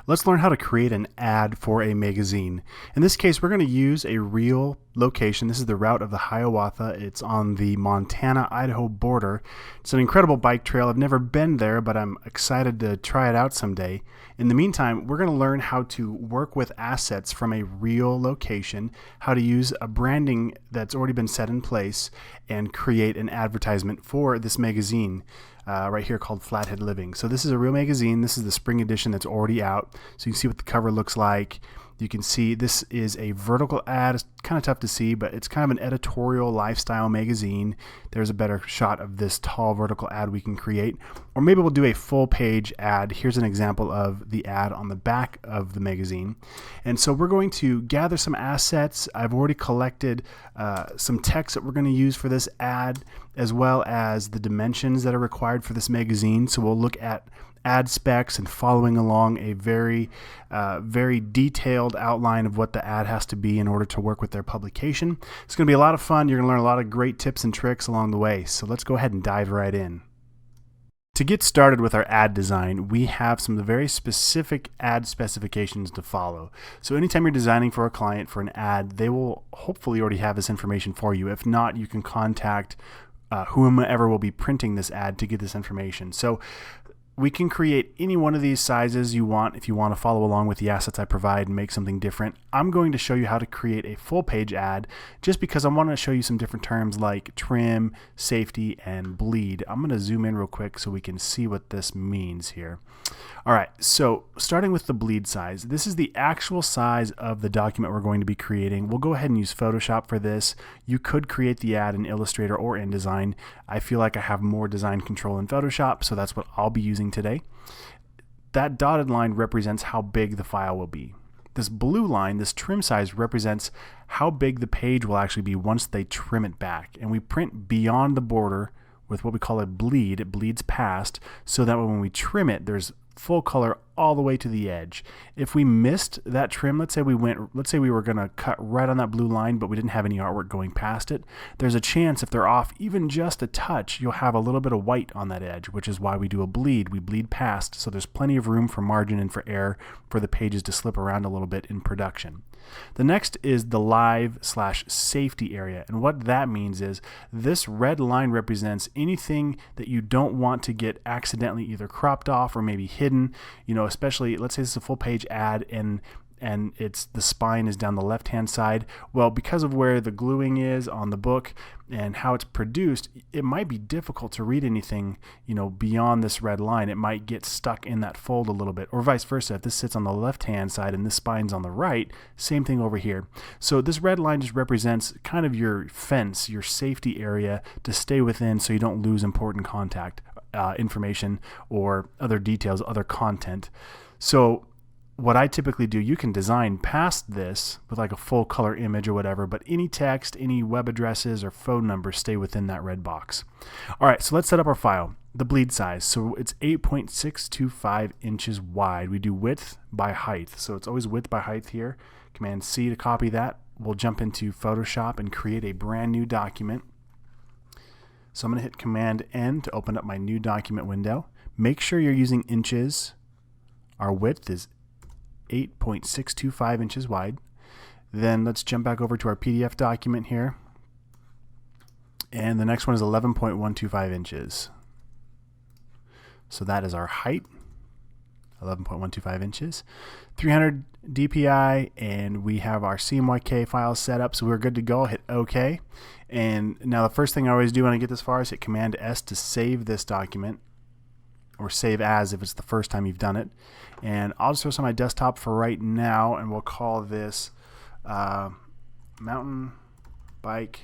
Let's learn how to create an ad for a magazine. In this case, we're going to use a real location. This is the route of the Hiawatha. It's on the Montana-Idaho border. It's an incredible bike trail. I've never been there, but I'm excited to try it out someday. In the meantime, we're going to learn how to work with assets from a real location, how to use a branding that's already been set in place, and create an advertisement for this magazine. Right here called Flathead Living. So this is a real magazine. This is the spring edition that's already out. So you can see what the cover looks like. You can see this is a vertical ad. It's kind of tough to see, but it's kind of an editorial lifestyle magazine. There's a better shot of this tall vertical ad we can create. Or maybe we'll do a full page ad. Here's an example of the ad on the back of the magazine. And so we're going to gather some assets. I've already collected some text that we're going to use for this ad, as well as the dimensions that are required for this magazine. So we'll look at ad specs and following along a very detailed outline of what the ad has to be in order to work with their publication. It's going to be a lot of fun. You're going to learn a lot of great tips and tricks along the way. So let's go ahead and dive right in. To get started with our ad design, we have some very specific ad specifications to follow. So anytime you're designing for a client for an ad, they will hopefully already have this information for you. If not, you can contact whomever will be printing this ad to get this information. So we can create any one of these sizes you want if you want to follow along with the assets I provide and make something different. I'm going to show you how to create a full page ad just because I want to show you some different terms like trim, safety, and bleed. I'm going to zoom in real quick so we can see what this means here. All right, so starting with the bleed size, this is the actual size of the document we're going to be creating. We'll go ahead and use Photoshop for this. You could create the ad in Illustrator or InDesign. I feel like I have more design control in Photoshop, so that's what I'll be using today. That dotted line represents how big the file will be. This blue line, this trim size, represents how big the page will actually be once they trim it back. And we print beyond the border with what we call a bleed. It bleeds past, so that when we trim it, there's full color all the way to the edge. If we missed that trim, let's say we were going to cut right on that blue line, but we didn't have any artwork going past it, there's a chance if they're off even just a touch, you'll have a little bit of white on that edge, which is why we do a bleed. We bleed past, so there's plenty of room for margin and for error for the pages to slip around a little bit in production. The next is the live/safety area, and what that means is this red line represents anything that you don't want to get accidentally either cropped off or maybe hidden. Especially let's say this is a full page ad and it's the spine is down the left hand side. Well, because of where the gluing is on the book and how it's produced, it might be difficult to read anything beyond this red line. It might get stuck in that fold a little bit, or vice versa. If this sits on the left hand side and this spine's on the right, same thing over here. So this red line just represents kind of your fence, your safety area to stay within so you don't lose important contact information or other details, other content. So what I typically do, you can design past this with like a full color image or whatever, but any text, any web addresses or phone numbers stay within that red box. All right, so let's set up our file. The bleed size, so it's 8.625 inches wide. We do width by height, so it's always width by height here. Command C to copy that. We'll jump into Photoshop and create a brand new document. So I'm going to hit Command N to open up my new document window. Make sure you're using inches. Our width is 8.625 inches wide. Then let's jump back over to our PDF document here. And the next one is 11.125 inches. So that is our height, 11.125 inches. 300 DPI, and we have our CMYK file set up, so we're good to go. I'll hit OK. And now the first thing I always do when I get this far is hit Command S to save this document, or save as if it's the first time you've done it. And I'll just throw this on my desktop for right now, and we'll call this mountain bike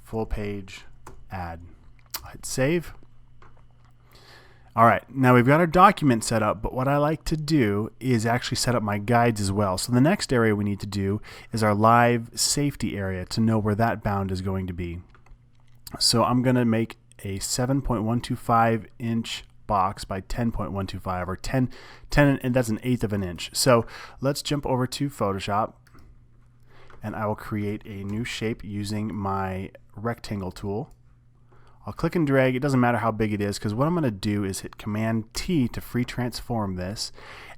full page ad. I'll hit save. All right, now we've got our document set up, but what I like to do is actually set up my guides as well. So the next area we need to do is our live safety area to know where that bound is going to be. So I'm going to make a 7.125 inch box by 10.125, or 10, and that's 1/8 of an inch. So let's jump over to Photoshop, and I will create a new shape using my rectangle tool. I'll click and drag. It doesn't matter how big it is, because what I'm going to do is hit Command T to free transform this.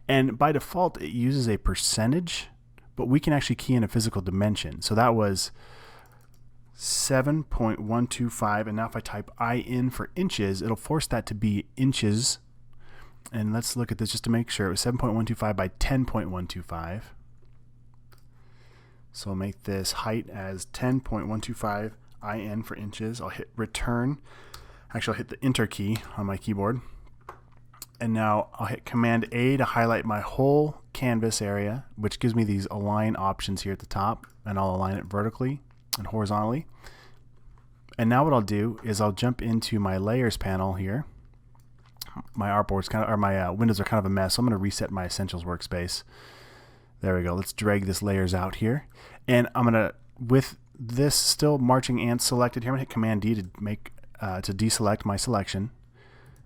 And by default, it uses a percentage, but we can actually key in a physical dimension. So that was 7.125, and now if I type IN for inches, it'll force that to be inches. And let's look at this just to make sure. It was 7.125 by 10.125. So I'll make this height as 10.125 IN for inches. I'll hit return. Actually, I'll hit the enter key on my keyboard. And now I'll hit Command A to highlight my whole canvas area, which gives me these align options here at the top, and I'll align it vertically and horizontally. And now what I'll do is I'll jump into my layers panel here. My artboard's kind of, or my windows are kind of a mess, so I'm going to reset my essentials workspace. There we go. Let's drag this layers out here, and I'm going to, with this still marching ants selected here, I'm going to hit Command D to make to deselect my selection.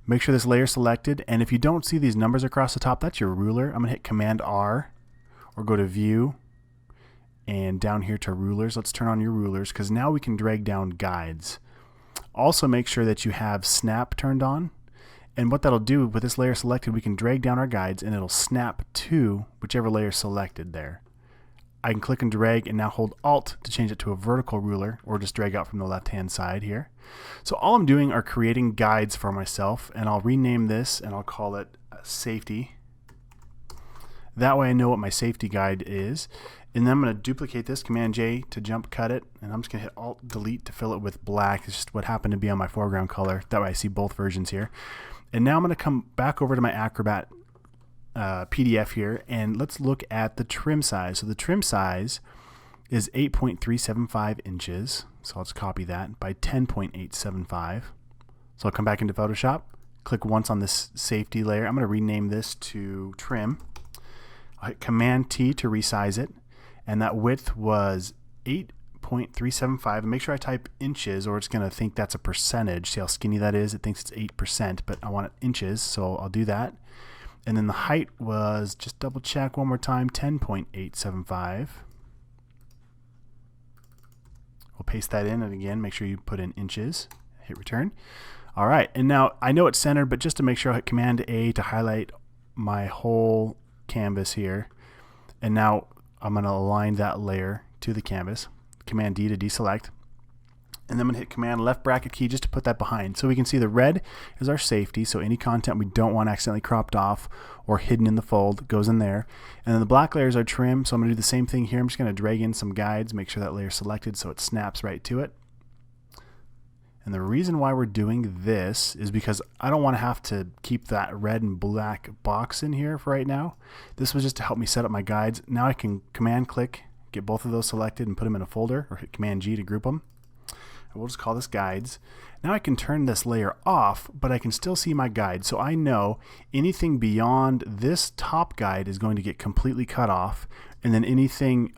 Make sure this layer is selected, and if you don't see these numbers across the top, that's your ruler. I'm going to hit Command R, or go to View, and down here to Rulers. Let's turn on your rulers, because now we can drag down guides. Also make sure that you have Snap turned on, and what that'll do with this layer selected, we can drag down our guides, and it'll snap to whichever layer selected there. I can click and drag and now hold Alt to change it to a vertical ruler, or just drag out from the left-hand side here. So all I'm doing are creating guides for myself, and I'll rename this and I'll call it Safety. That way I know what my safety guide is. And then I'm going to duplicate this, Command J to jump cut it, and I'm just going to hit Alt Delete to fill it with black. It's just what happened to be on my foreground color. That way I see both versions here. And now I'm going to come back over to my Acrobat PDF here, and let's look at the trim size. So the trim size is 8.375 inches. So I'll just copy that by 10.875. So I'll come back into Photoshop, click once on this safety layer. I'm going to rename this to trim. I'll hit Command T to resize it, and that width was 8.375. And make sure I type inches, or it's going to think that's a percentage. See how skinny that is? It thinks it's 8%, but I want it inches, so I'll do that. And then the height was, just double check one more time, 10.875. We'll paste that in, and again, make sure you put in inches. Hit return. All right, and now I know it's centered, but just to make sure, I'll hit Command A to highlight my whole canvas here. And now I'm going to align that layer to the canvas. Command D to deselect. And then I'm going to hit Command left bracket key just to put that behind. So we can see the red is our safety, so any content we don't want accidentally cropped off or hidden in the fold goes in there. And then the black layer is our trim, so I'm going to do the same thing here. I'm just going to drag in some guides, make sure that layer is selected so it snaps right to it. And the reason why we're doing this is because I don't want to have to keep that red and black box in here for right now. This was just to help me set up my guides. Now I can Command click, get both of those selected and put them in a folder, or hit Command G to group them. We'll just call this guides. Now I can turn this layer off, but I can still see my guide. So I know anything beyond this top guide is going to get completely cut off, and then anything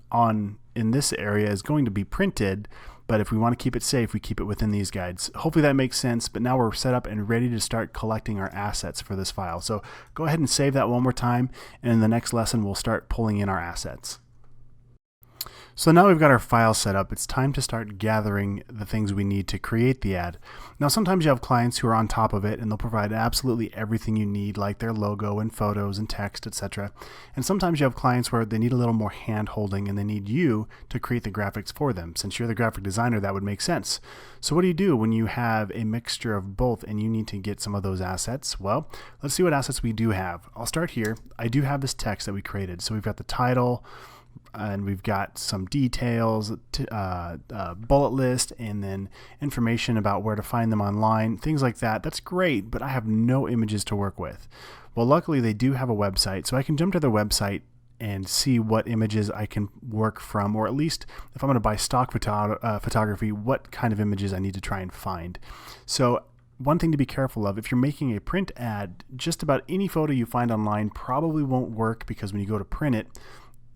in this area is going to be printed. But if we want to keep it safe, we keep it within these guides. Hopefully that makes sense, but now we're set up and ready to start collecting our assets for this file. So go ahead and save that one more time, and in the next lesson we'll start pulling in our assets. So now we've got our file set up, it's time to start gathering the things we need to create the ad. Now sometimes you have clients who are on top of it, and they'll provide absolutely everything you need, like their logo and photos and text, etc. And sometimes you have clients where they need a little more hand holding, and they need you to create the graphics for them. Since you're the graphic designer, that would make sense. So what do you do when you have a mixture of both and you need to get some of those assets? Well, let's see what assets we do have. I'll start here. I do have this text that we created. So we've got the title, and we've got some details, bullet list, and then information about where to find them online, things like that. That's great, but I have no images to work with. Well, luckily they do have a website, so I can jump to their website and see what images I can work from, or at least if I'm going to buy stock photography, what kind of images I need to try and find. So one thing to be careful of, if you're making a print ad, just about any photo you find online probably won't work, because when you go to print it,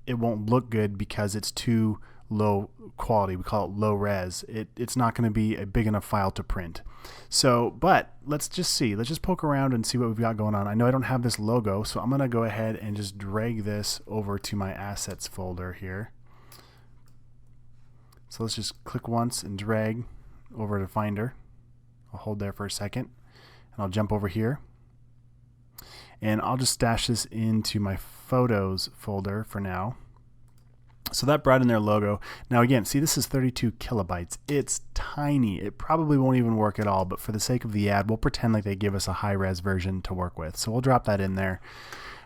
it won't look good because it's too low quality. We call it low res. It's not going to be a big enough file to print. So, but let's just see. Let's just poke around and see what we've got going on. I know I don't have this logo, so I'm going to go ahead and just drag this over to my assets folder here. So let's just click once and drag over to Finder. I'll hold there for a second, and I'll jump over here. And I'll just stash this into my Photos folder for now. So that brought in their logo. Now again, see, this is 32 kilobytes. It's tiny. It probably won't even work at all, but for the sake of the ad, we'll pretend like they give us a high-res version to work with. So we'll drop that in there.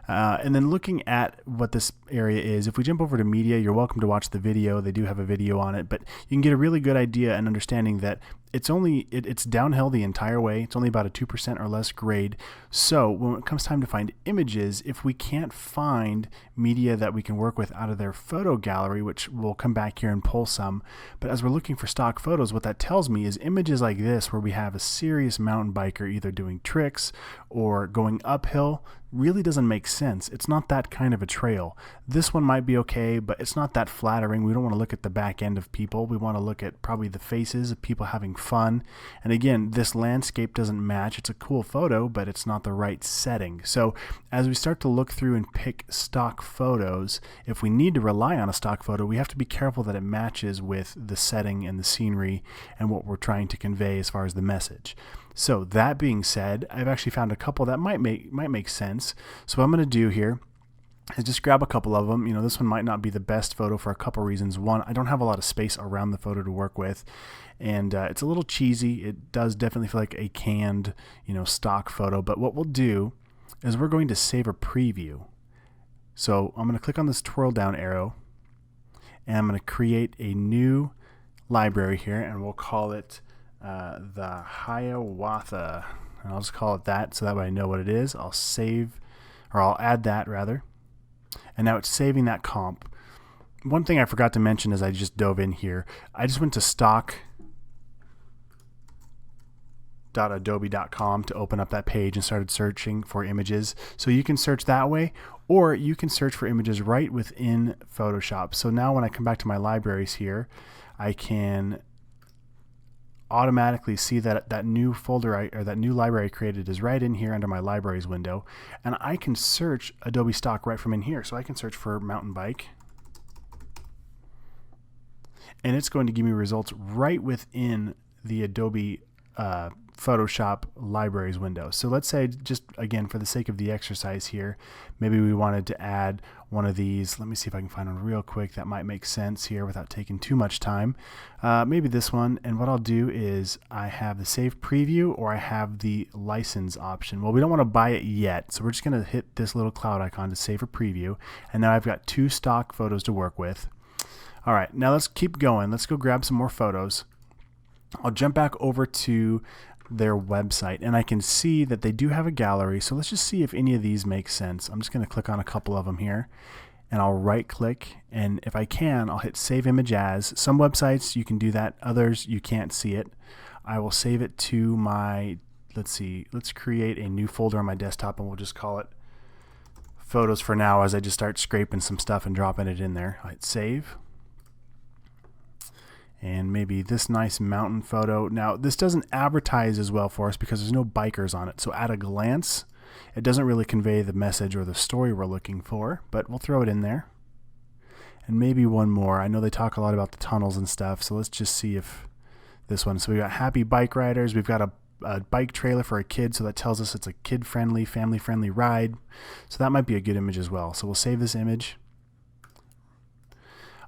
And then looking at what this area is, if we jump over to media, you're welcome to watch the video. They do have a video on it, but you can get a really good idea and understanding that it's downhill the entire way. It's only about a 2% or less grade. So when it comes time to find images, if we can't find media that we can work with out of their photo gallery, which we'll come back here and pull some, but as we're looking for stock photos, what that tells me is images like this where we have a serious mountain biker either doing tricks or going uphill really doesn't make sense. It's not that kind of a trail. This one might be okay, but it's not that flattering. We don't want to look at the back end of people. We want to look at probably the faces of people having fun. And again, this landscape doesn't match. It's a cool photo, but it's not the right setting. So as we start to look through and pick stock photos, if we need to rely on a stock photo, we have to be careful that it matches with the setting and the scenery and what we're trying to convey as far as the message. So that being said, I've actually found a couple that might make sense. So what I'm going to do here is just grab a couple of them. You know, this one might not be the best photo for a couple reasons. One, I don't have a lot of space around the photo to work with, and it's a little cheesy. It does definitely feel like a canned, stock photo. But what we'll do is we're going to save a preview. So I'm going to click on this twirl down arrow, and I'm going to create a new library here, and we'll call it the Hiawatha, and I'll just call it that so that way I know what it is. I'll add that rather, and now it's saving that comp. One thing I forgot to mention as I just dove in here, I just went to stock.adobe.com to open up that page and started searching for images. So you can search that way, or you can search for images right within Photoshop. So now when I come back to my libraries here, I can automatically see that new folder or that new library I created is right in here under my libraries window, and I can search Adobe stock right from in here. So I can search for mountain bike, and it's going to give me results right within the Adobe Photoshop libraries window. So let's say, just again for the sake of the exercise here, maybe we wanted to add one of these. Let me see if I can find one real quick that might make sense here without taking too much time. Maybe this one, and what I'll do is I have the save preview or I have the license option. Well, we don't want to buy it yet, so we're just going to hit this little cloud icon to save a preview, and now I've got 2 stock photos to work with. All right, now let's keep going. Let's go grab some more photos. I'll jump back over to their website, and I can see that they do have a gallery. So let's just see if any of these make sense. I'm just going to click on a couple of them here, and I'll right click, and if I can, I'll hit save image as. Some websites you can do that, others you can't see it. I will save it to my, let's create a new folder on my desktop, and we'll just call it photos for now as I just start scraping some stuff and dropping it in there. I'll hit save. And maybe this nice mountain photo. Now, this doesn't advertise as well for us because there's no bikers on it. So at a glance, it doesn't really convey the message or the story we're looking for, but we'll throw it in there. And maybe one more. I know they talk a lot about the tunnels and stuff, so let's just see if this one. So we got happy bike riders. We've got a bike trailer for a kid, so that tells us it's a kid-friendly, family-friendly ride. So that might be a good image as well. So we'll save this image.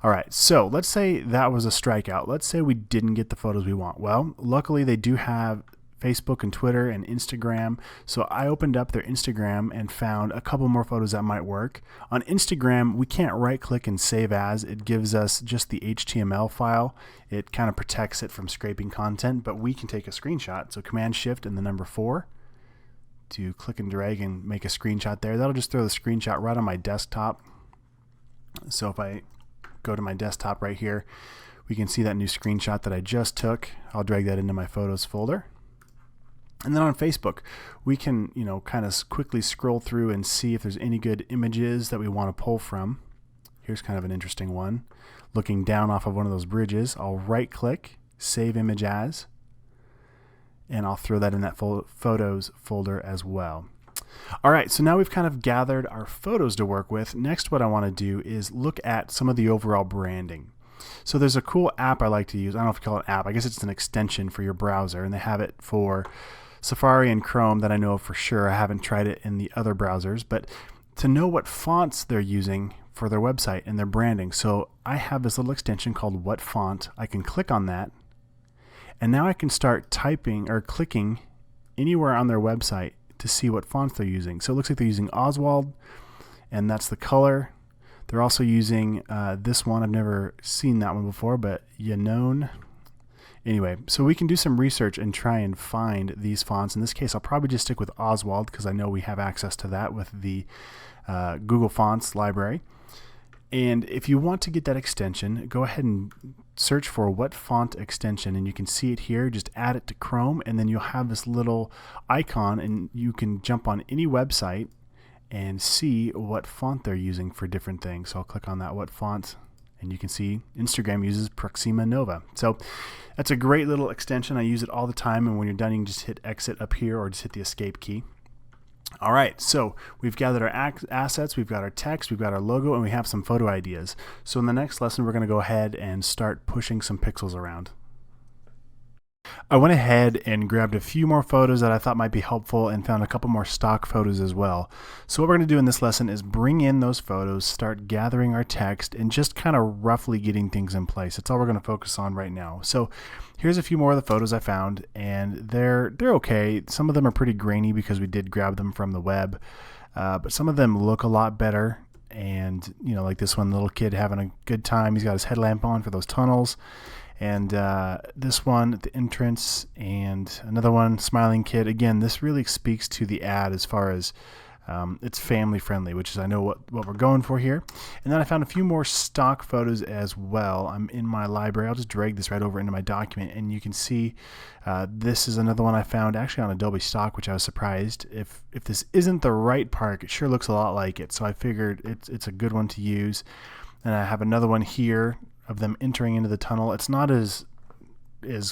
All right, so let's say that was a strikeout. Let's say we didn't get the photos we want. Well, luckily they do have Facebook and Twitter and Instagram. So I opened up their Instagram and found a couple more photos that might work. On Instagram, we can't right click and save as. It gives us just the HTML file. It kind of protects it from scraping content, but we can take a screenshot. So Command Shift and the number 4 to click and drag and make a screenshot there. That'll just throw the screenshot right on my desktop. So if I go to my desktop right here, we can see that new screenshot that I just took. I'll drag that into my photos folder. And then on Facebook, we can, kind of quickly scroll through and see if there's any good images that we want to pull from. Here's kind of an interesting one. Looking down off of one of those bridges, I'll right click, save image as, and I'll throw that in that photos folder as well. All right, so now we've kind of gathered our photos to work with. Next, what I want to do is look at some of the overall branding. So there's a cool app I like to use. I don't know if you call it an app. I guess it's an extension for your browser, and they have it for Safari and Chrome that I know for sure. I haven't tried it in the other browsers, but to know what fonts they're using for their website and their branding. So I have this little extension called What Font. I can click on that, and now I can start typing or clicking anywhere on their website to see what fonts they're using. So it looks like they're using Oswald, and that's the color. They're also using this one. I've never seen that one before, but Yanone. Anyway, so we can do some research and try and find these fonts. In this case, I'll probably just stick with Oswald because I know we have access to that with the Google Fonts library. And if you want to get that extension, go ahead and search for What Font extension, and you can see it here. Just add it to Chrome, and then you'll have this little icon, and you can jump on any website and see what font they're using for different things. So I'll click on that What Font, and you can see Instagram uses Proxima Nova. So that's a great little extension. I use it all the time, and when you're done, you can just hit exit up here or just hit the escape key. All right, so we've gathered our assets, we've got our text, we've got our logo, and we have some photo ideas. So in the next lesson, we're going to go ahead and start pushing some pixels around. I went ahead and grabbed a few more photos that I thought might be helpful and found a couple more stock photos as well. So what we're going to do in this lesson is bring in those photos, start gathering our text, and just kind of roughly getting things in place. That's all we're going to focus on right now. So here's a few more of the photos I found, and they're okay. Some of them are pretty grainy because we did grab them from the web, but some of them look a lot better. And you know, like this one, little kid having a good time. He's got his headlamp on for those tunnels. And this one at the entrance, and another one, smiling kid. Again, this really speaks to the ad as far as it's family friendly, which is I know what we're going for here. And then I found a few more stock photos as well. I'm in my library. I'll just drag this right over into my document, and you can see this is another one I found actually on Adobe Stock, which I was surprised. If this isn't the right park, it sure looks a lot like it. So I figured it's a good one to use. And I have another one here of them entering into the tunnel. It's not as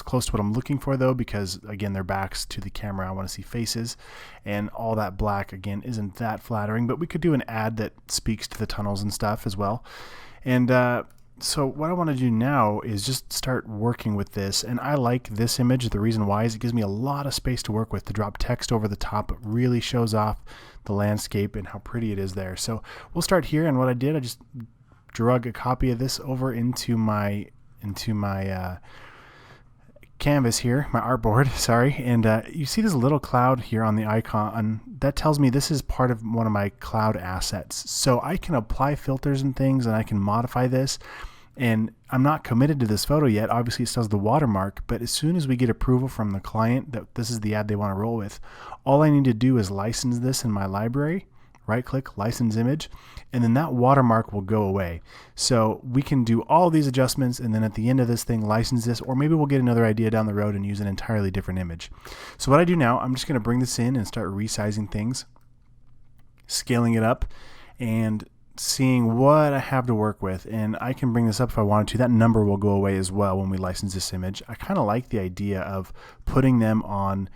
close to what I'm looking for though, because again, their backs to the camera. I want to see faces, and all that black again isn't that flattering, but we could do an ad that speaks to the tunnels and stuff as well. And so what I want to do now is just start working with this, and I like this image. The reason why is it gives me a lot of space to work with. To drop text over the top, it really shows off the landscape and how pretty it is there. So we'll start here, and what I did, I just drug a copy of this over into my canvas here, my artboard, sorry. And you see this little cloud here on the icon. That tells me this is part of one of my cloud assets. So I can apply filters and things, and I can modify this. And I'm not committed to this photo yet. Obviously, it still has the watermark, but as soon as we get approval from the client that this is the ad they want to roll with, all I need to do is license this in my library. Right click, license image, and then that watermark will go away. So we can do all these adjustments, and then at the end of this thing, license this, or maybe we'll get another idea down the road and use an entirely different image. So what I do now, I'm just going to bring this in and start resizing things, scaling it up, and seeing what I have to work with. And I can bring this up if I wanted to. That number will go away as well when we license this image. I kind of like the idea of putting them on,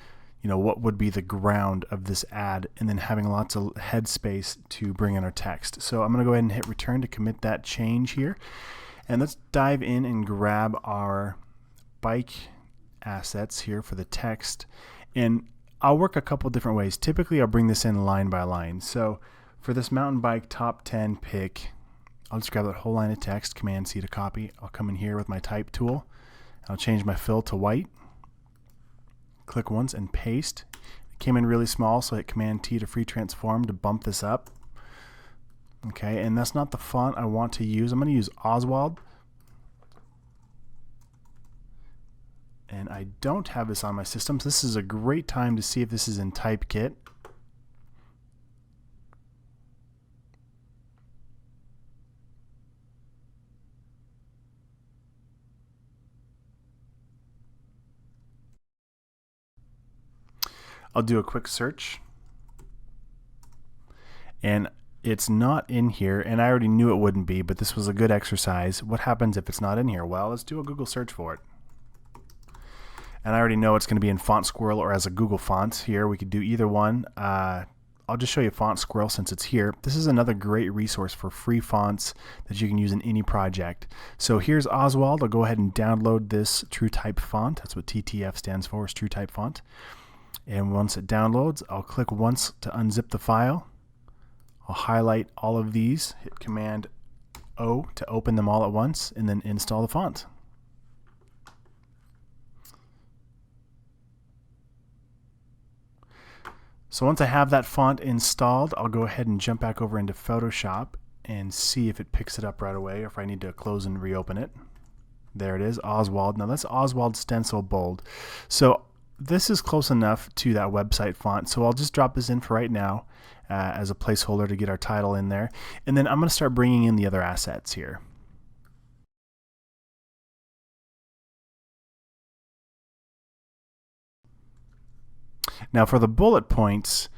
you know, what would be the ground of this ad, and then having lots of headspace to bring in our text. So I'm going to go ahead and hit return to commit that change here. And let's dive in and grab our bike assets here for the text. And I'll work a couple different ways. Typically, I'll bring this in line by line. So for this mountain bike top 10 pick, I'll just grab that whole line of text, Command C to copy. I'll come in here with my type tool. I'll change my fill to white. Click once and paste. It came in really small, so hit Command T to free transform to bump this up. Okay, and that's not the font I want to use. I'm going to use Oswald. And I don't have this on my system, so this is a great time to see if this is in Typekit. I'll do a quick search, and it's not in here, and I already knew it wouldn't be, but this was a good exercise. What happens if it's not in here? Well, let's do a Google search for it. And I already know it's going to be in Font Squirrel or as a Google font here. We could do either one. I'll just show you Font Squirrel since it's here. This is another great resource for free fonts that you can use in any project. So here's Oswald. I'll go ahead and download this TrueType font. That's what TTF stands for, is TrueType font. And once it downloads, I'll click once to unzip the file. I'll highlight all of these, hit Command O to open them all at once, and then install the font. So once I have that font installed, I'll go ahead and jump back over into Photoshop and see if it picks it up right away, or if I need to close and reopen it. There it is, Oswald. Now that's Oswald Stencil Bold. So this is close enough to that website font, so I'll just drop this in for right now as a placeholder to get our title in there. And then I'm going to start bringing in the other assets here. Now for the bullet points,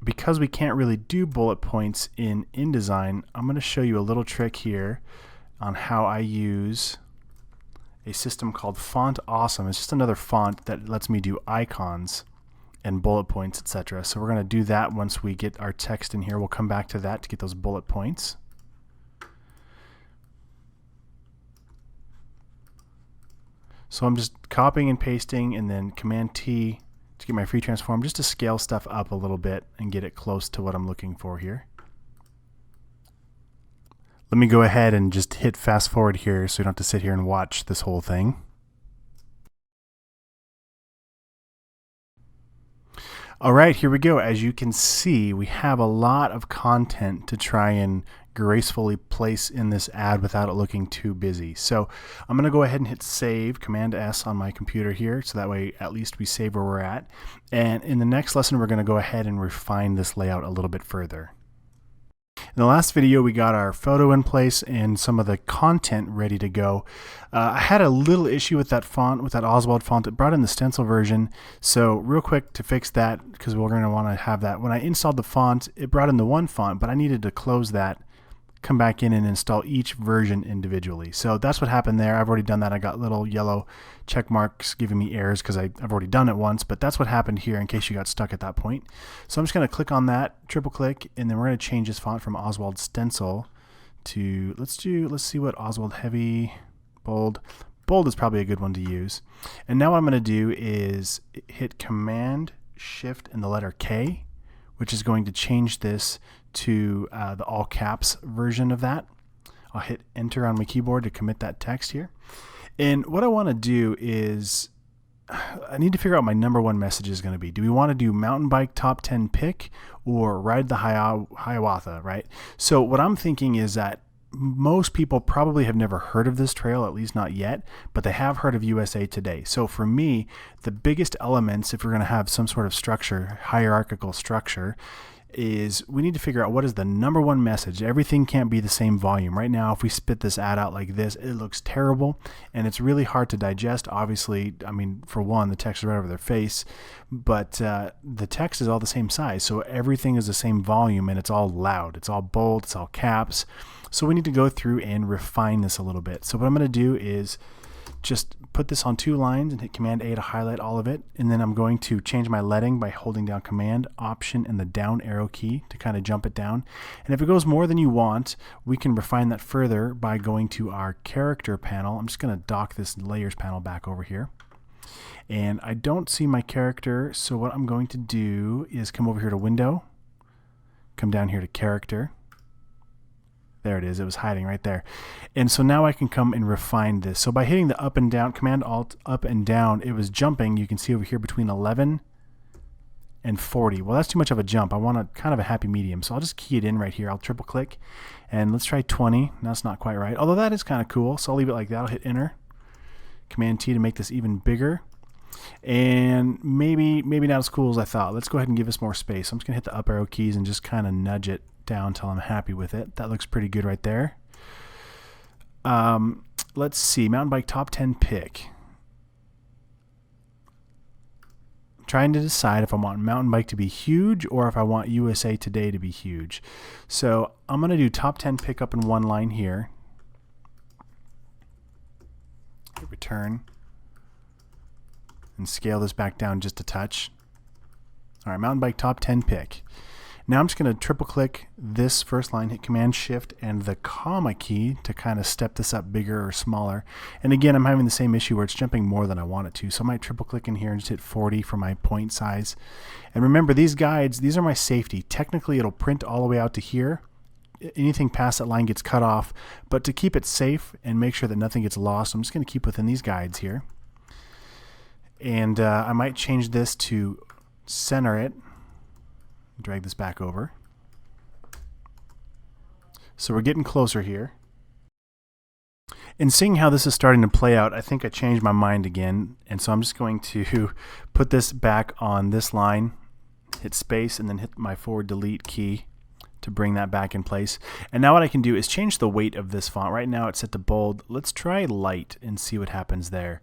because we can't really do bullet points in InDesign, I'm going to show you a little trick here on how I use a system called Font Awesome. It's just another font that lets me do icons and bullet points, etc. So we're going to do that once we get our text in here. We'll come back to that to get those bullet points. So I'm just copying and pasting, and then Command T to get my free transform, just to scale stuff up a little bit and get it close to what I'm looking for here. Let me go ahead and just hit fast forward here so you don't have to sit here and watch this whole thing. All right, here we go. As you can see, we have a lot of content to try and gracefully place in this ad without it looking too busy. So I'm going to go ahead and hit save, Command S on my computer here, so that way at least we save where we're at. And in the next lesson, we're going to go ahead and refine this layout a little bit further. In the last video, we got our photo in place and some of the content ready to go. I had a little issue with that font, with that Oswald font. It brought in the stencil version. So real quick to fix that, because we're going to want to have that. When I installed the font, it brought in the one font, but I needed to close that, come back in and install each version individually. So that's what happened there. I've already done that. I got little yellow check marks giving me errors because I've already done it once, but that's what happened here in case you got stuck at that point. So I'm just going to click on that, triple click, and then we're going to change this font from Oswald Stencil to, let's see what Oswald Heavy, Bold. Bold is probably a good one to use. And now what I'm going to do is hit Command Shift and the letter K, which is going to change this to the all caps version of that. I'll hit enter on my keyboard to commit that text here. And what I want to do is I need to figure out what my number one message is going to be. Do we want to do mountain bike top 10 pick or ride the Hiawatha, right? So what I'm thinking is that most people probably have never heard of this trail, at least not yet, but they have heard of USA Today. So for me, the biggest elements, if we're going to have some sort of structure, hierarchical structure, is we need to figure out what is the number one message. Everything can't be the same volume. Right now, if we spit this ad out like this, it looks terrible and it's really hard to digest. Obviously, I mean, for one, the text is right over their face, but the text is all the same size. So everything is the same volume and it's all loud. It's all bold, it's all caps. So we need to go through and refine this a little bit. So what I'm going to do is just put this on 2 lines and hit Command A to highlight all of it. And then I'm going to change my leading by holding down Command, Option, and the down arrow key to kind of jump it down. And if it goes more than you want, we can refine that further by going to our character panel. I'm just going to dock this layers panel back over here. And I don't see my character, so what I'm going to do is come over here to Window, come down here to Character. There it is. It was hiding right there. And so now I can come and refine this. So by hitting the up and down, Command Alt up and down, it was jumping. You can see over here between 11 and 40. Well, that's too much of a jump. I want a kind of a happy medium. So I'll just key it in right here. I'll triple click and let's try 20. That's not quite right. Although that is kind of cool. So I'll leave it like that. I'll hit Enter. Command T to make this even bigger. And maybe not as cool as I thought. Let's go ahead and give this more space. I'm just going to hit the up arrow keys and just kind of nudge it down until I'm happy with it. That looks pretty good right there. Let's see, mountain bike top 10 pick. I'm trying to decide if I want mountain bike to be huge or if I want USA Today to be huge. So I'm going to do top 10 pick up in one line here. Hit return. And scale this back down just a touch. All right, mountain bike top 10 pick. Now I'm just going to triple click this first line, hit Command Shift and the comma key to kind of step this up bigger or smaller. And again, I'm having the same issue where it's jumping more than I want it to. So I might triple click in here and just hit 40 for my point size. And remember, these guides, these are my safety. Technically, it'll print all the way out to here. Anything past that line gets cut off. But to keep it safe and make sure that nothing gets lost, I'm just going to keep within these guides here. And I might change this to center it. Drag this back over. So we're getting closer here. And seeing how this is starting to play out, I think I changed my mind again. And so I'm just going to put this back on this line, hit space, and then hit my forward delete key to bring that back in place. And now what I can do is change the weight of this font. Right now it's set to bold. Let's try light and see what happens there.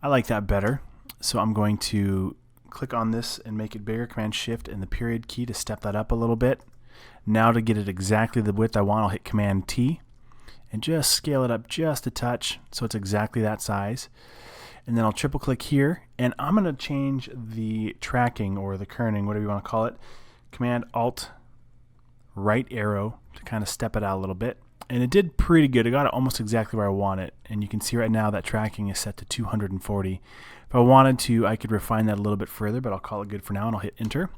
I like that better. So I'm going to click on this and make it bigger, Command Shift and the period key to step that up a little bit. Now to get it exactly the width I want, I'll hit Command T and just scale it up just a touch so it's exactly that size. And then I'll triple click here, and I'm going to change the tracking or the kerning, whatever you want to call it, Command Alt right arrow to kind of step it out a little bit. And it did pretty good. It got it almost exactly where I want it. And you can see right now that tracking is set to 240. If I wanted to, I could refine that a little bit further, but I'll call it good for now, and I'll hit enter.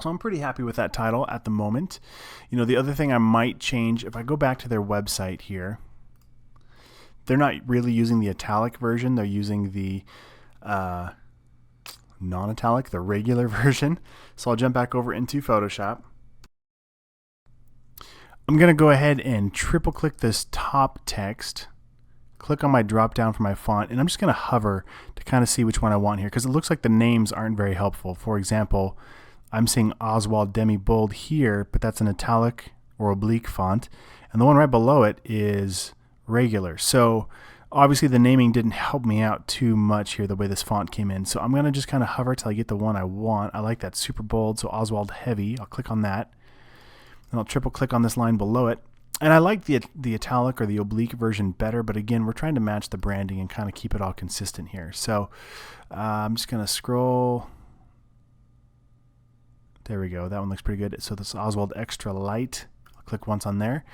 So I'm pretty happy with that title at the moment. You know, the other thing I might change, if I go back to their website here, they're not really using the italic version. They're using the non-italic, the regular version. So I'll jump back over into Photoshop. I'm going to go ahead and triple click this top text, click on my drop down for my font, and I'm just going to hover to kind of see which one I want here, because it looks like the names aren't very helpful. For example, I'm seeing Oswald Demi Bold here, but that's an italic or oblique font, and the one right below it is regular. So obviously the naming didn't help me out too much here the way this font came in. So I'm going to just kind of hover till I get the one I want. I like that super bold, so Oswald Heavy. I'll click on that. And I'll triple click on this line below it. And I like the italic or the oblique version better, but again, we're trying to match the branding and kind of keep it all consistent here. So I'm just going to scroll. There we go. That one looks pretty good. So this is Oswald Extra Light. I'll click once on there.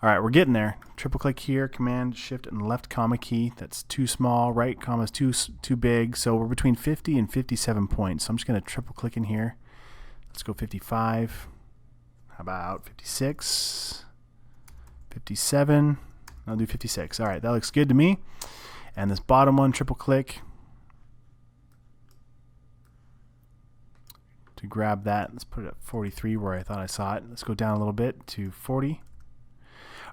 All right, we're getting there. Triple click here, Command Shift and left comma key. That's too small. Right comma is too big. So we're between 50 and 57 points. So I'm just going to triple click in here. Let's go 55. How about 56, 57, I'll do 56. All right, that looks good to me. And this bottom one, triple click to grab that. Let's put it at 43 where I thought I saw it. Let's go down a little bit to 40.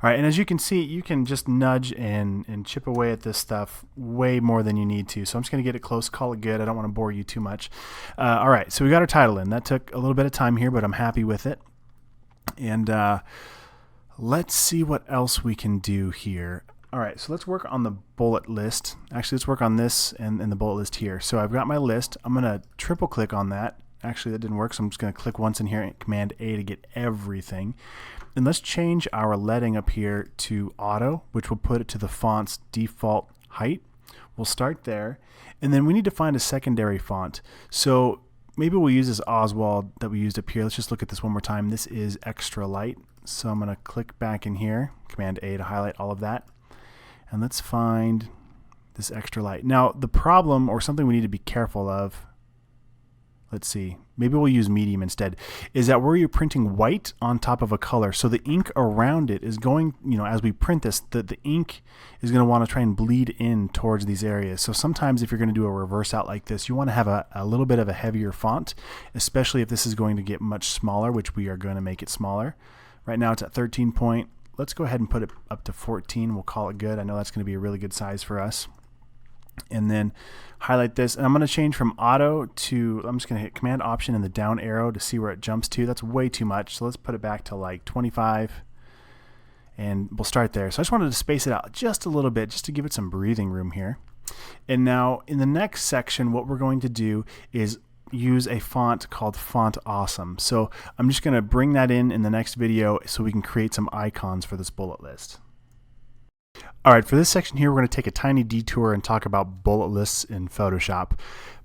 All right, and as you can see, you can just nudge and chip away at this stuff way more than you need to. So I'm just going to get it close, call it good. I don't want to bore you too much. All right, so we got our title in. That took a little bit of time here, but I'm happy with it. And let's see what else we can do here. All right, so let's work on the bullet list. Actually, let's work on this and the bullet list here. So I've got my list. I'm going to triple click on that. Actually, that didn't work, so I'm just going to click once in here and Command A to get everything. And let's change our leading up here to auto, which will put it to the font's default height. We'll start there. And then we need to find a secondary font. So maybe we'll use this Oswald that we used up here. Let's just look at this one more time. This is Extra Light. So I'm going to click back in here, Command A to highlight all of that. And let's find this Extra Light. Now, the problem, or something we need to be careful of, let's see, maybe we'll use medium instead, is that where you're printing white on top of a color, so the ink around it is going, you know, as we print this, the ink is going to want to try and bleed in towards these areas. So sometimes if you're going to do a reverse out like this, you want to have a little bit of a heavier font, especially if this is going to get much smaller, which we are going to make it smaller. Right now it's at 13 point. Let's go ahead and put it up to 14. We'll call it good. I know that's going to be a really good size for us. And then highlight this, and I'm going to change from auto to, I'm just going to hit Command Option and the down arrow to see where it jumps to. That's way too much, so let's put it back to like 25, and we'll start there. So I just wanted to space it out just a little bit just to give it some breathing room here. And now in the next section, what we're going to do is use a font called Font Awesome. So I'm just going to bring that in the next video so we can create some icons for this bullet list. All right, for this section here, we're going to take a tiny detour and talk about bullet lists in Photoshop.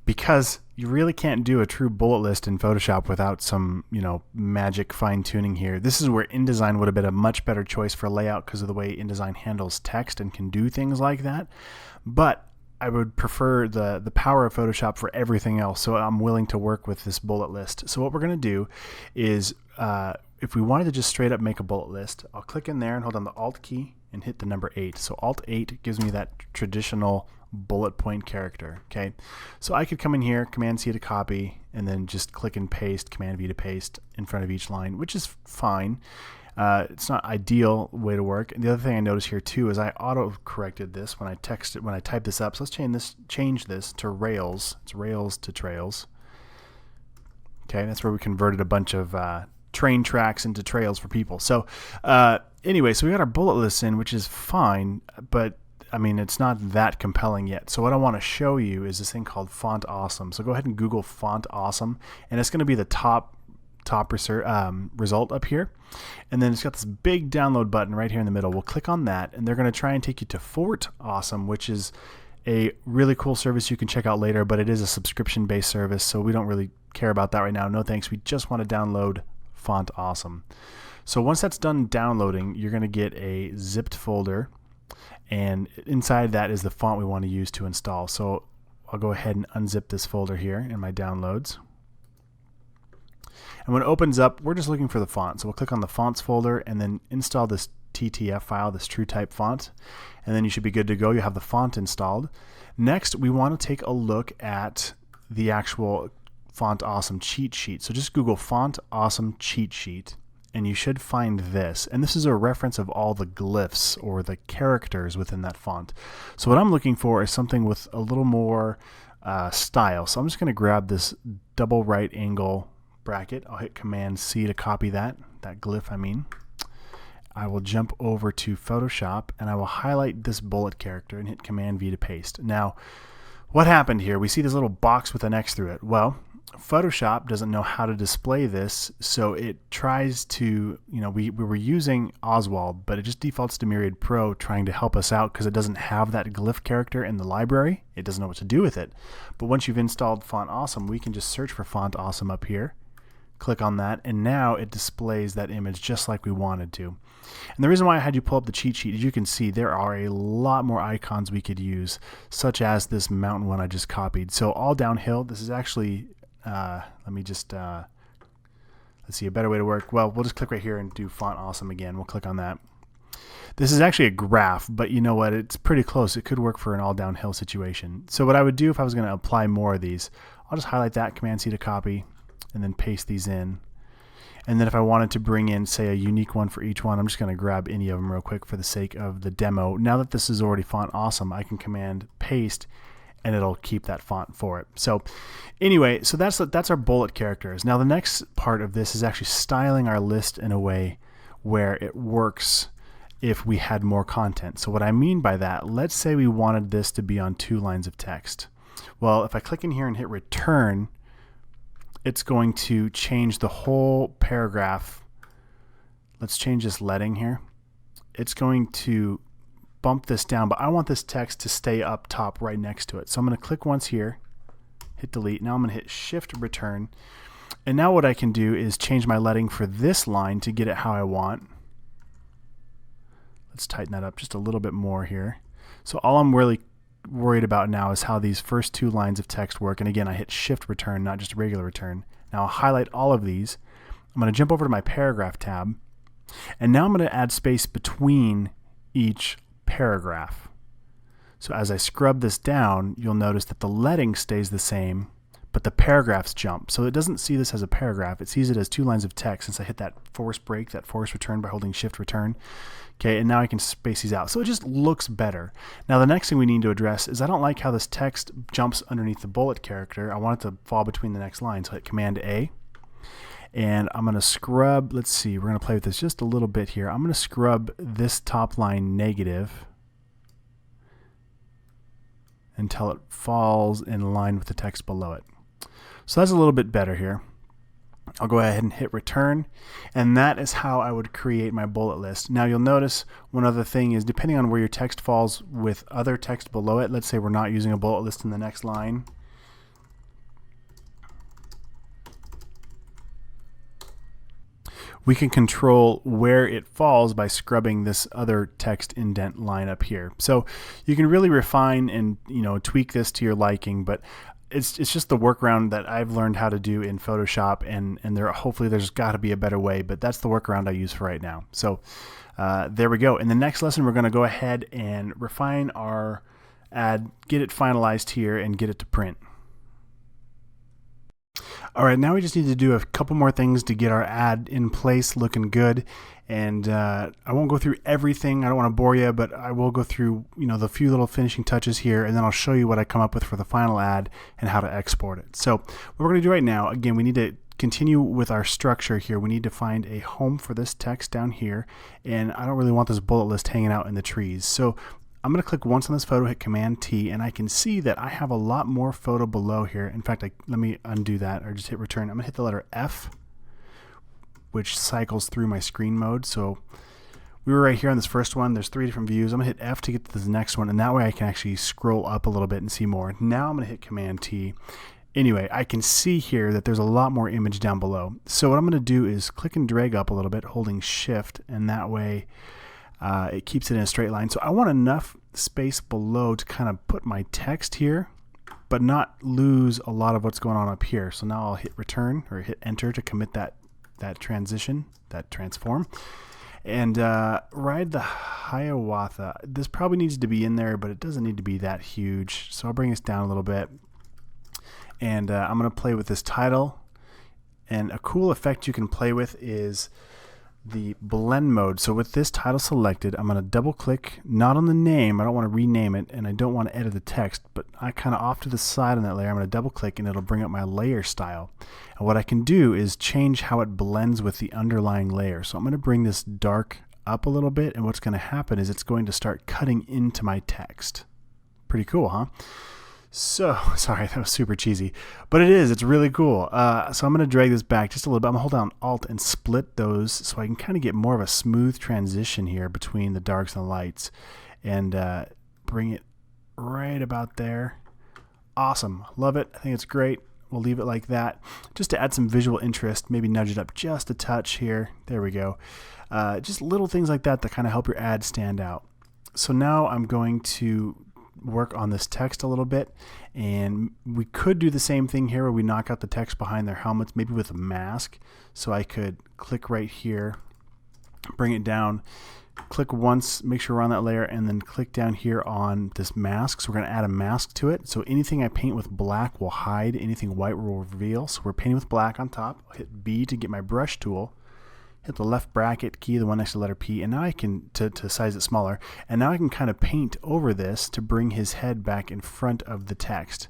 because you really can't do a true bullet list in Photoshop without some, magic fine tuning here. This is where InDesign would have been a much better choice for layout because of the way InDesign handles text and can do things like that. But I would prefer the power of Photoshop for everything else, so I'm willing to work with this bullet list. So what we're going to do is, if we wanted to just straight up make a bullet list, I'll click in there and hold on the Alt key and hit the number 8. So Alt 8 gives me that traditional bullet point character. Okay, so I could come in here, Command C to copy, and then just click and paste, Command V to paste in front of each line, which is fine. It's not ideal way to work. And the other thing I notice here too is I auto corrected this when I type this up. So let's change this to Rails. It's Rails to Trails. Okay, that's where we converted a bunch of train tracks into trails for people. So anyway, so we got our bullet lists in, which is fine, but I mean, it's not that compelling yet. So what I want to show you is this thing called Font Awesome. So go ahead and Google Font Awesome, and it's going to be the top result up here. And then it's got this big download button right here in the middle. We'll click on that, and they're going to try and take you to Fort Awesome, which is a really cool service you can check out later, but it is a subscription-based service, so we don't really care about that right now. No thanks. We just want to download Font Awesome. So once that's done downloading, you're going to get a zipped folder, and inside that is the font we want to use to install. So I'll go ahead and unzip this folder here in my downloads. And when it opens up, we're just looking for the font. So we'll click on the fonts folder and then install this TTF file, this TrueType font, and then you should be good to go. You have the font installed. Next, we want to take a look at the actual Font Awesome cheat sheet. So just Google Font Awesome cheat sheet, and you should find this. And this is a reference of all the glyphs or the characters within that font. So what I'm looking for is something with a little more style. So I'm just going to grab this double right angle bracket. I'll hit Command C to copy that glyph I mean. I will jump over to Photoshop and I will highlight this bullet character and hit Command V to paste. Now, what happened here? We see this little box with an X through it. Well, Photoshop doesn't know how to display this, so it tries to, we were using Oswald, but it just defaults to Myriad Pro trying to help us out because it doesn't have that glyph character in the library. It doesn't know what to do with it. But once you've installed Font Awesome, we can just search for Font Awesome up here. Click on that, and now it displays that image just like we wanted to. And the reason why I had you pull up the cheat sheet is you can see there are a lot more icons we could use, such as this mountain one I just copied. So all downhill, this is actually, let me just, let's see, a better way to work. Well, we'll just click right here and do Font Awesome again. We'll click on that. This is actually a graph, but you know what? It's pretty close. It could work for an all downhill situation. So what I would do if I was going to apply more of these, I'll just highlight that, Command C to copy, and then paste these in. And then if I wanted to bring in, say, a unique one for each one, I'm just going to grab any of them real quick for the sake of the demo. Now that this is already Font Awesome, I can Command paste, and it'll keep that font for it. So anyway, so that's our bullet characters. Now the next part of this is actually styling our list in a way where it works if we had more content. So what I mean by that, let's say we wanted this to be on 2 lines of text. Well, if I click in here and hit return, it's going to change the whole paragraph. Let's change this leading here. It's going to bump this down, but I want this text to stay up top right next to it. So I'm going to click once here, hit delete. Now I'm going to hit shift return. And now what I can do is change my leading for this line to get it how I want. Let's tighten that up just a little bit more here. So all I'm really worried about now is how these first 2 lines of text work. And again, I hit shift return, not just regular return. Now I'll highlight all of these. I'm going to jump over to my paragraph tab, and now I'm going to add space between each paragraph. So as I scrub this down, you'll notice that the leading stays the same, but the paragraphs jump. So it doesn't see this as a paragraph. It sees it as 2 lines of text since I hit that force break, that force return by holding shift return. Okay, and now I can space these out. So it just looks better. Now the next thing we need to address is I don't like how this text jumps underneath the bullet character. I want it to fall between the next line. So hit Command A. And I'm going to scrub, let's see, we're going to play with this just a little bit here. I'm going to scrub this top line negative until it falls in line with the text below it. So that's a little bit better here. I'll go ahead and hit return, and that is how I would create my bullet list. Now you'll notice one other thing is depending on where your text falls with other text below it, let's say we're not using a bullet list in the next line, we can control where it falls by scrubbing this other text indent line up here. So you can really refine and tweak this to your liking, but it's just the workaround that I've learned how to do in Photoshop, and hopefully there's got to be a better way, but that's the workaround I use for right now. So there we go. In the next lesson, we're going to go ahead and refine our ad, get it finalized here, and get it to print. All right, now we just need to do a couple more things to get our ad in place, looking good. And I won't go through everything. I don't want to bore you, but I will go through the few little finishing touches here, and then I'll show you what I come up with for the final ad and how to export it. So what we're going to do right now, again, we need to continue with our structure here. We need to find a home for this text down here, and I don't really want this bullet list hanging out in the trees. So I'm going to click once on this photo, hit Command T, and I can see that I have a lot more photo below here. In fact, let me undo that, or just hit return. I'm going to hit the letter F, which cycles through my screen mode. So we were right here on this first one. There's 3 different views. I'm going to hit F to get to the next one, and that way I can actually scroll up a little bit and see more. Now I'm going to hit Command T. Anyway, I can see here that there's a lot more image down below. So what I'm going to do is click and drag up a little bit, holding Shift, and that way it keeps it in a straight line. So I want enough space below to kind of put my text here, but not lose a lot of what's going on up here. So now I'll hit return or hit enter to commit that transition, that transform. And ride the Hiawatha. This probably needs to be in there, but it doesn't need to be that huge. So I'll bring this down a little bit. And I'm going to play with this title. And a cool effect you can play with is the blend mode. So with this title selected, I'm going to double click, not on the name, I don't want to rename it, and I don't want to edit the text, but I kind of off to the side on that layer, I'm going to double click and it'll bring up my layer style. And what I can do is change how it blends with the underlying layer. So I'm going to bring this dark up a little bit, and what's going to happen is it's going to start cutting into my text. Pretty cool, huh? So, sorry, that was super cheesy, but it's really cool. So I'm going to drag this back just a little bit. I'm going to hold down Alt and split those so I can kind of get more of a smooth transition here between the darks and the lights, and bring it right about there. Awesome. Love it. I think it's great. We'll leave it like that. Just to add some visual interest, maybe nudge it up just a touch here. There we go. Just little things like that kind of help your ad stand out. So now I'm going to work on this text a little bit, and we could do the same thing here where we knock out the text behind their helmets, maybe with a mask. So I could click right here, bring it down, click once, make sure we're on that layer, and then click down here on this mask. So we're going to add a mask to it. So anything I paint with black will hide, anything white will reveal. So we're painting with black on top. I'll hit B to get my brush tool, hit the left bracket key, the one next to the letter P, and now I can, to size it smaller, and now I can kind of paint over this to bring his head back in front of the text.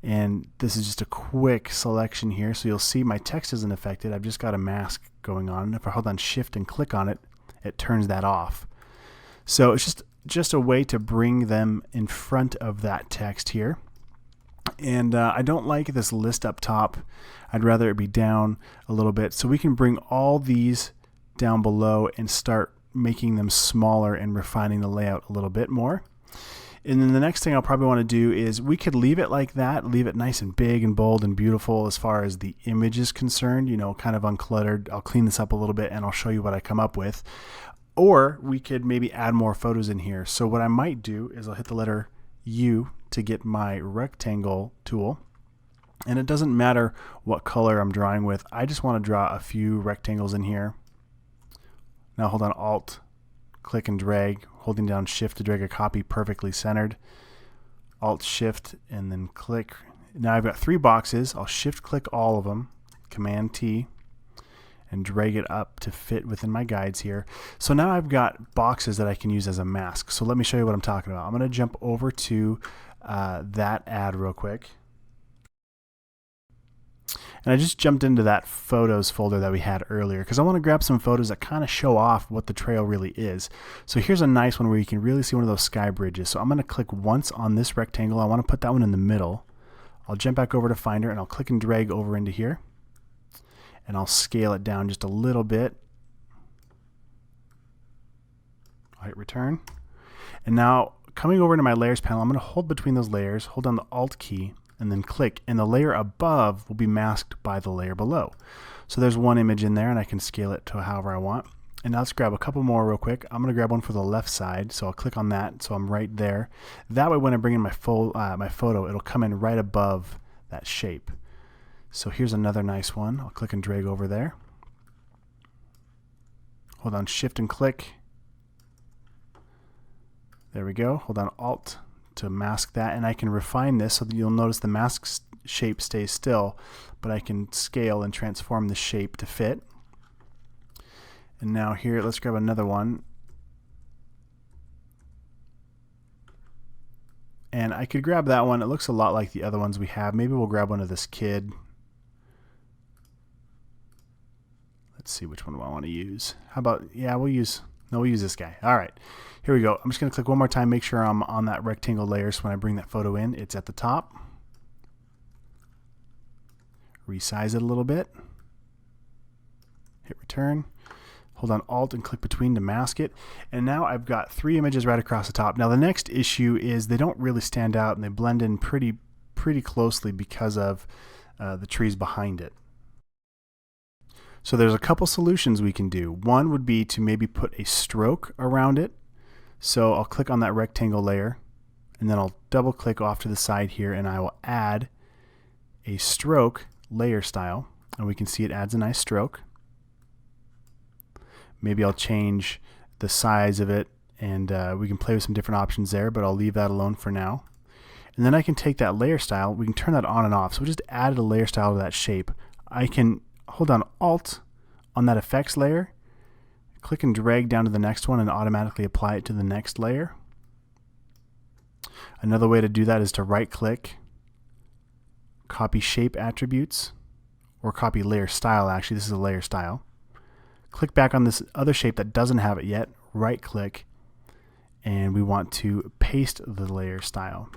And this is just a quick selection here, so you'll see my text isn't affected. I've just got a mask going on. If I hold on Shift and click on it, it turns that off. So it's just a way to bring them in front of that text here. And I don't like this list up top. I'd rather it be down a little bit. So we can bring all these down below and start making them smaller and refining the layout a little bit more. And then the next thing I'll probably want to do is we could leave it like that, leave it nice and big and bold and beautiful as far as the image is concerned, kind of uncluttered. I'll clean this up a little bit and I'll show you what I come up with. Or we could maybe add more photos in here. So what I might do is I'll hit the letter U to get my rectangle tool, and it doesn't matter what color I'm drawing with. I just want to draw a few rectangles in here. Now hold on Alt, click and drag, holding down Shift to drag a copy perfectly centered. Alt Shift and then click. Now I've got 3 boxes. I'll Shift click all of them, Command T, and drag it up to fit within my guides here. So now I've got boxes that I can use as a mask. So let me show you what I'm talking about. I'm going to jump over to that ad real quick. And I just jumped into that photos folder that we had earlier because I want to grab some photos that kind of show off what the trail really is. So here's a nice one where you can really see one of those sky bridges. So I'm going to click once on this rectangle. I want to put that one in the middle. I'll jump back over to Finder and I'll click and drag over into here. And I'll scale it down just a little bit. I'll hit return. And now coming over into my layers panel, I'm going to hold between those layers, hold down the Alt key, and then click, and the layer above will be masked by the layer below. So there's one image in there, and I can scale it to however I want. And now let's grab a couple more real quick. I'm going to grab one for the left side, so I'll click on that, so I'm right there. That way when I bring in my photo, it'll come in right above that shape. So here's another nice one. I'll click and drag over there. Hold on Shift and click. There we go. Hold on Alt to mask that, and I can refine this so that you'll notice the mask shape stays still, but I can scale and transform the shape to fit. And now here, let's grab another one. And I could grab that one. It looks a lot like the other ones we have. Maybe we'll grab one of this kid. Let's see which one do I want to use. How about, yeah, we'll use this guy. All right, here we go. I'm just going to click one more time, make sure I'm on that rectangle layer, so when I bring that photo in, it's at the top. Resize it a little bit. Hit return. Hold on Alt and click between to mask it. And now I've got 3 images right across the top. Now the next issue is they don't really stand out, and they blend in pretty closely because of the trees behind it. So there's a couple solutions we can do. One would be to maybe put a stroke around it. So I'll click on that rectangle layer, and then I'll double click off to the side here, and I will add a stroke layer style, and we can see it adds a nice stroke. Maybe I'll change the size of it, and we can play with some different options there, but I'll leave that alone for now. And then I can take that layer style, we can turn that on and off. So we just added a layer style to that shape. I can hold on Alt on that effects layer, click and drag down to the next one, and automatically apply it to the next layer. Another way to do that is to right click, copy shape attributes, or copy layer style. Actually, this is a layer style. Click back on this other shape that doesn't have it yet, right click, and we want to paste the layer style.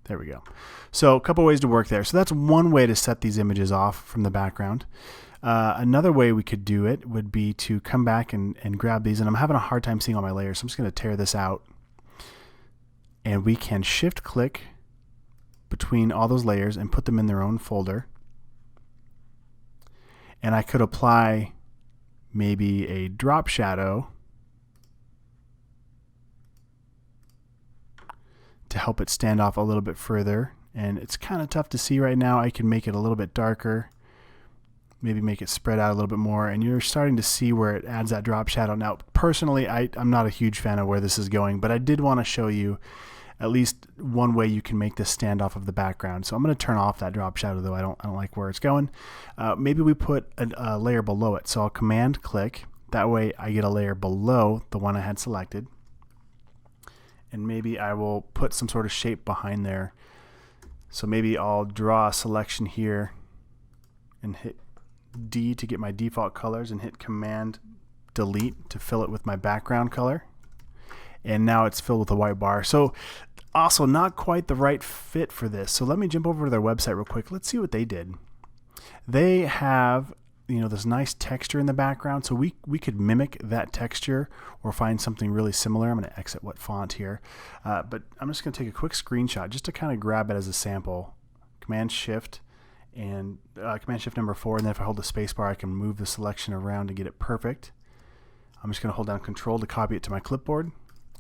There we go. So a couple ways to work there. So that's one way to set these images off from the background. Another way we could do it would be to come back and grab these, and I'm having a hard time seeing all my layers, so I'm just going to tear this out, and we can shift click between all those layers and put them in their own folder. And I could apply maybe a drop shadow to help it stand off a little bit further, and it's kind of tough to see right now. I can make it a little bit darker, maybe make it spread out a little bit more, and you're starting to see where it adds that drop shadow. Now personally, I'm not a huge fan of where this is going, but I did want to show you at least one way you can make this stand off of the background. So I'm going to turn off that drop shadow, though I don't like where it's going. Maybe we put a layer below it. So I'll command click. That way I get a layer below the one I had selected. And maybe I will put some sort of shape behind there. So maybe I'll draw a selection here and hit D to get my default colors, and hit command delete to fill it with my background color. And now it's filled with a white bar. So also not quite the right fit for this. So let me jump over to their website real quick. Let's see what they did. They have, you know, this nice texture in the background. So we could mimic that texture or find something really similar. I'm going to exit what font here. But I'm just going to take a quick screenshot just to kind of grab it as a sample. Command Shift and Command Shift number 4. And then if I hold the space bar, I can move the selection around to get it perfect. I'm just going to hold down Control to copy it to my clipboard.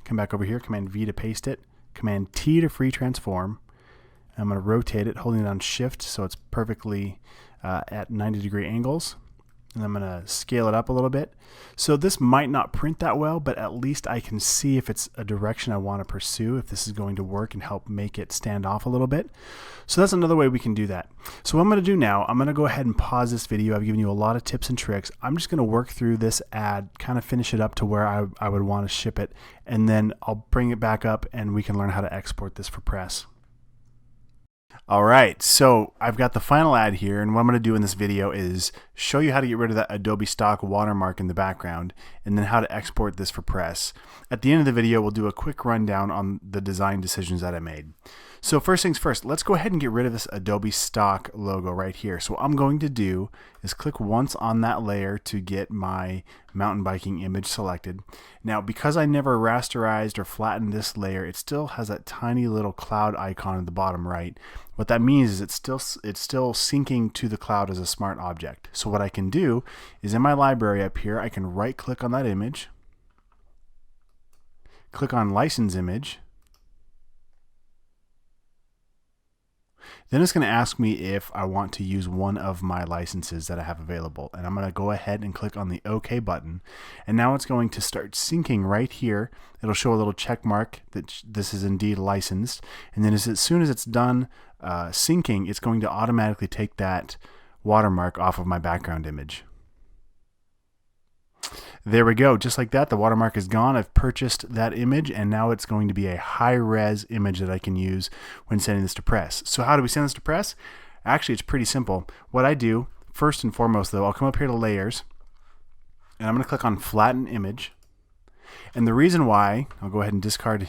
Come back over here, Command V to paste it, Command T to free transform. I'm going to rotate it, holding down Shift so it's perfectly at 90-degree angles. And I'm going to scale it up a little bit. So this might not print that well, but at least I can see if it's a direction I want to pursue, if this is going to work and help make it stand off a little bit. So that's another way we can do that. So what I'm going to do now, I'm going to go ahead and pause this video. I've given you a lot of tips and tricks. I'm just going to work through this ad, kind of finish it up to where I would want to ship it, and then I'll bring it back up and we can learn how to export this for press. All right, so I've got the final ad here, and what I'm going to do in this video is show you how to get rid of that Adobe stock watermark in the background, and then how to export this for press. At the end of the video, we'll do a quick rundown on the design decisions that I made. So first things first, let's go ahead and get rid of this Adobe stock logo right here. So what I'm going to do is click once on that layer to get my mountain biking image selected. Now, because I never rasterized or flattened this layer, it still has that tiny little cloud icon at the bottom right. What that means is it's still syncing to the cloud as a smart object. So what I can do is in my library up here, I can right click on that image, click on license image. Then it's going to ask me if I want to use one of my licenses that I have available. And I'm going to go ahead and click on the OK button. And now it's going to start syncing right here. It'll show a little check mark that this is indeed licensed. And then as soon as it's done syncing, it's going to automatically take that watermark off of my background image. There we go. Just like that, the watermark is gone. I've purchased that image, and now it's going to be a high-res image that I can use when sending this to press. So how do we send this to press? Actually, it's pretty simple. What I do, first and foremost, though, I'll come up here to Layers, and I'm going to click on Flatten Image. And the reason why, I'll go ahead and discard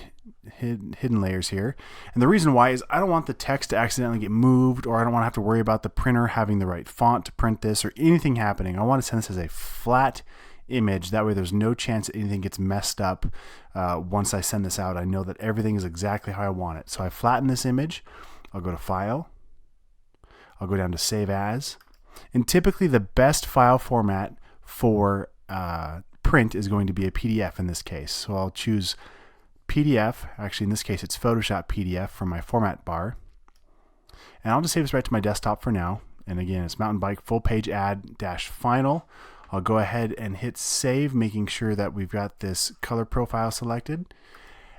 hidden layers here. And the reason why is I don't want the text to accidentally get moved, or I don't want to have to worry about the printer having the right font to print this or anything happening. I want to send this as a flat image. That way there's no chance that anything gets messed up once I send this out. I know that everything is exactly how I want it. So I flatten this image. I'll go to File. I'll go down to Save As. And typically the best file format for print is going to be a PDF in this case. So I'll choose PDF. Actually, in this case, it's Photoshop PDF from my format bar. And I'll just save this right to my desktop for now. And again, it's mountain bike full page ad dash final. I'll go ahead and hit save, making sure that we've got this color profile selected.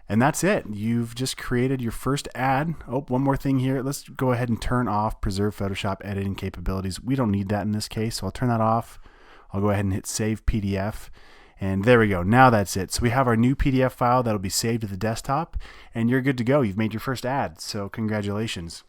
And that's it. You've just created your first ad. Oh, one more thing here. Let's go ahead and turn off preserve Photoshop editing capabilities. We don't need that in this case, so I'll turn that off. I'll go ahead and hit save PDF. And there we go. Now that's it. So we have our new PDF file that'll be saved to the desktop, and you're good to go. You've made your first ad, so congratulations.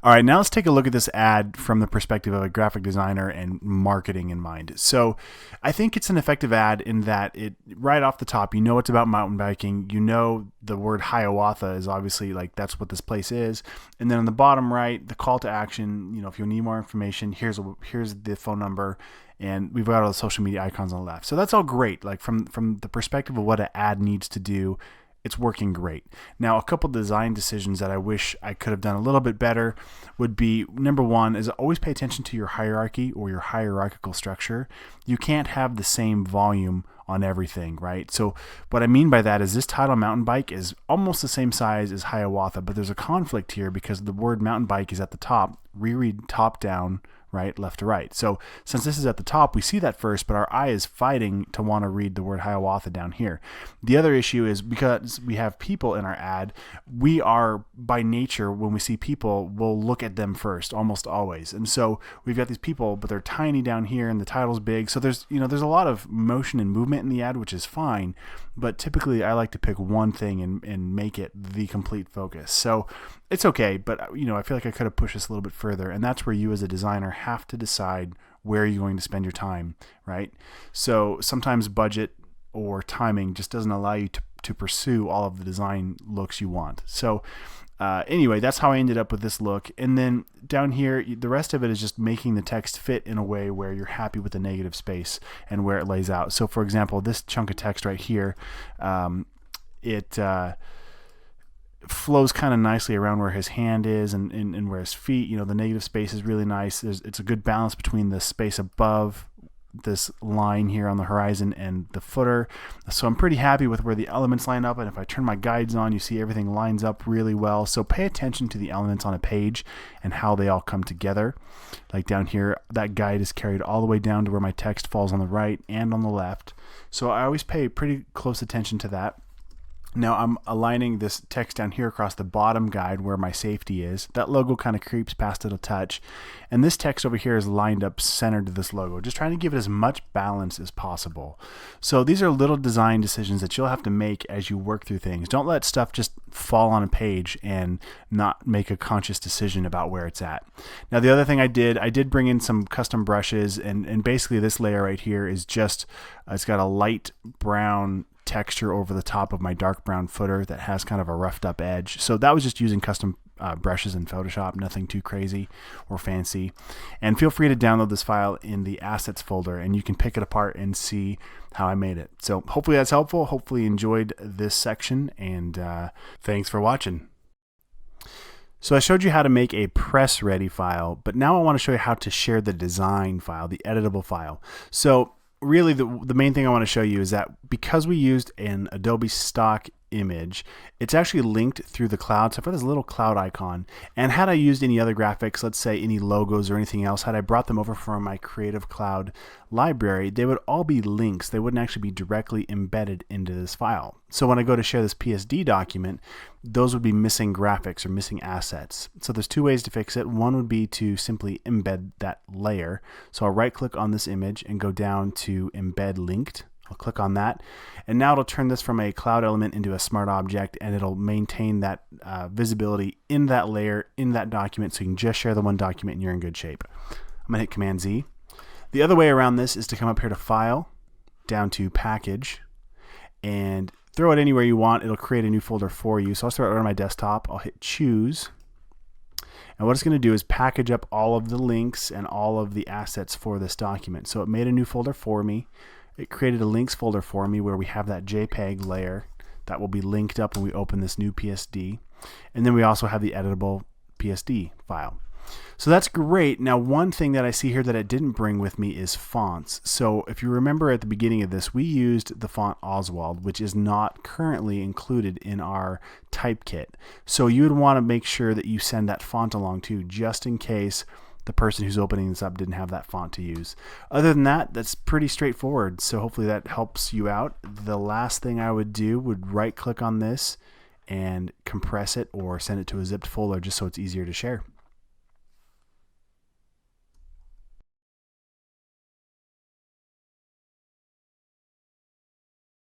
All right, now let's take a look at this ad from the perspective of a graphic designer and marketing in mind. So I think it's an effective ad in that it, right off the top, you know it's about mountain biking. You know the word Hiawatha is obviously like that's what this place is. And then on the bottom right, the call to action, you know, if you need more information, here's the phone number. And we've got all the social media icons on the left. So that's all great. Like from the perspective of what an ad needs to do, it's working great. Now, a couple design decisions that I wish I could have done a little bit better would be, number one, is always pay attention to your hierarchy or your hierarchical structure. You can't have the same volume on everything, right? So what I mean by that is this title mountain bike is almost the same size as Hiawatha, but there's a conflict here because the word mountain bike is at the top. Reread top down, right, left to right. So since this is at the top, we see that first, but our eye is fighting to want to read the word Hiawatha down here. The other issue is because we have people in our ad, we are by nature, when we see people, we'll look at them first, almost always. And so we've got these people, but they're tiny down here and the title's big. So there's a lot of motion and movement in the ad, which is fine. But typically I like to pick one thing and make it the complete focus. So it's okay, but I feel like I could have pushed this a little bit further, and that's where you as a designer have to decide where you're going to spend your time, right? So sometimes budget or timing just doesn't allow you to pursue all of the design looks you want. So anyway, that's how I ended up with this look. And then down here, the rest of it is just making the text fit in a way where you're happy with the negative space and where it lays out. So for example, this chunk of text right here, it flows kind of nicely around where his hand is and where his feet. The negative space is really nice. It's a good balance between the space above this line here on the horizon and the footer. So I'm pretty happy with where the elements line up, and if I turn my guides on, you see everything lines up really well. So pay attention to the elements on a page and how they all come together. Like down here, that guide is carried all the way down to where my text falls on the right and on the left. So I always pay pretty close attention to that. Now I'm aligning this text down here across the bottom guide where my safety is. That logo kind of creeps past it a touch. And this text over here is lined up centered to this logo, just trying to give it as much balance as possible. So these are little design decisions that you'll have to make as you work through things. Don't let stuff just fall on a page and not make a conscious decision about where it's at. Now the other thing I did bring in some custom brushes, and basically this layer right here is just, it's got a light brown texture over the top of my dark brown footer that has kind of a roughed up edge. So that was just using custom brushes in Photoshop, nothing too crazy or fancy. And feel free to download this file in the assets folder, and you can pick it apart and see how I made it. So hopefully that's helpful. Hopefully you enjoyed this section, and thanks for watching. So I showed you how to make a press ready file, but now I want to show you how to share the design file, the editable file. So really the main thing I want to show you is that because we used an Adobe stock image, it's actually linked through the cloud. So I've got this little cloud icon, and had I used any other graphics, let's say any logos or anything else, had I brought them over from my Creative Cloud library, they would all be links. They wouldn't actually be directly embedded into this file. So when I go to share this PSD document, those would be missing graphics or missing assets. So there's two ways to fix it. One would be to simply embed that layer. So I'll right click on this image and go down to embed linked. I'll click on that, and now it'll turn this from a cloud element into a smart object, and it'll maintain that visibility in that layer, in that document, so you can just share the one document and you're in good shape. I'm going to hit Command Z. The other way around this is to come up here to File, down to Package, and throw it anywhere you want. It'll create a new folder for you. So I'll throw it on my desktop. I'll hit Choose. And what it's going to do is package up all of the links and all of the assets for this document. So it made a new folder for me. It created a links folder for me where we have that JPEG layer that will be linked up when we open this new PSD. And then we also have the editable PSD file. So that's great. Now, one thing that I see here that it didn't bring with me is fonts. So if you remember at the beginning of this, we used the font Oswald, which is not currently included in our type kit. So you would want to make sure that you send that font along too, just in case the person who's opening this up didn't have that font to use. Other than that, that's pretty straightforward. So hopefully that helps you out. The last thing I would do would right click on this and compress it or send it to a zipped folder just so it's easier to share.